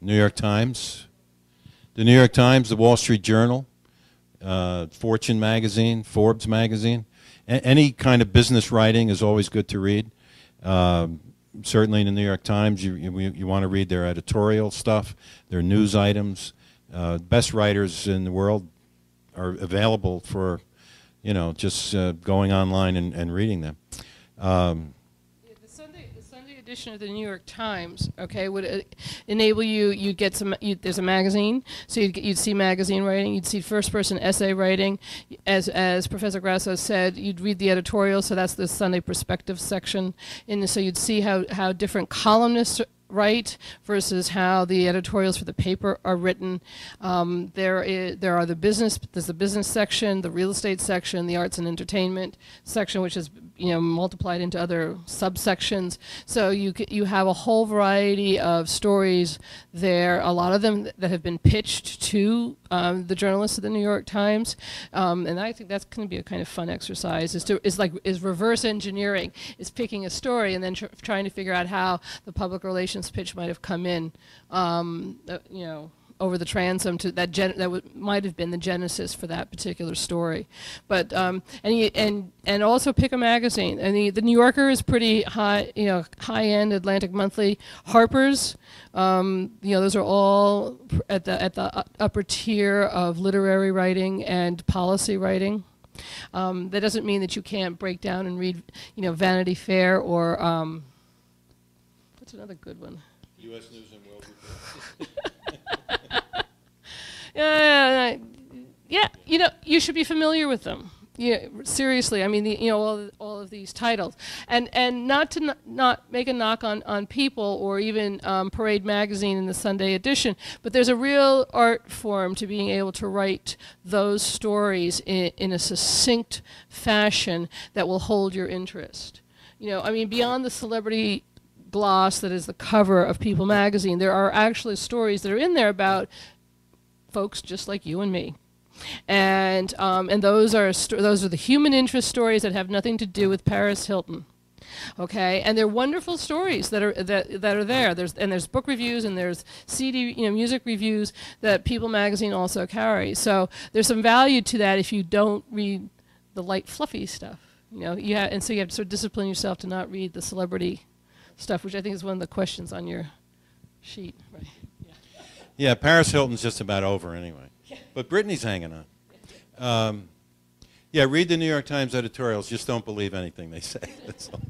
New York Times, the New York Times, the Wall Street Journal, Fortune magazine, Forbes magazine. Any kind of business writing is always good to read. Certainly in the New York Times, you want to read their editorial stuff, their news items. Best writers in the world are available for, just going online and reading them. The Sunday edition of the New York Times, okay, would enable you get some. There's a magazine, so you'd see magazine writing, you'd see first-person essay writing. As Professor Grasso said, you'd read the editorial, so that's the Sunday Perspective section, and so you'd see how different columnists write versus how the editorials for the paper are written. There's the business section, the real estate section, the arts and entertainment section, which is multiplied into other subsections. So you have a whole variety of stories there. A lot of them that have been pitched to the journalists of the New York Times, and I think that's going to be a kind of fun exercise. Is reverse engineering, is picking a story and then trying to figure out how the public relations pitch might have come in, over the transom to that might have been the genesis for that particular story. But and also pick a magazine. And the New Yorker is pretty high, high end. Atlantic Monthly, Harper's, those are all at the upper tier of literary writing and policy writing. That doesn't mean that you can't break down and read, Vanity Fair or what's another good one? U.S. News and World Report. Yeah, you should be familiar with them. Yeah, seriously. I mean, all of these titles, and not to not make a knock on People or even Parade Magazine in the Sunday edition, but there's a real art form to being able to write those stories in a succinct fashion that will hold your interest. Beyond the celebrity gloss that is the cover of People magazine, there are actually stories that are in there about folks just like you and me, and those are the human interest stories that have nothing to do with Paris Hilton, okay? And they're wonderful stories that are there. There's book reviews and there's CD, music reviews that People magazine also carries. So there's some value to that if you don't read the light, fluffy stuff, and so you have to sort of discipline yourself to not read the celebrity stuff, which I think is one of the questions on your sheet, right? Yeah, Paris Hilton's just about over anyway. Yeah. But Britney's hanging on. Yeah, read the New York Times editorials. Just don't believe anything they say. That's all.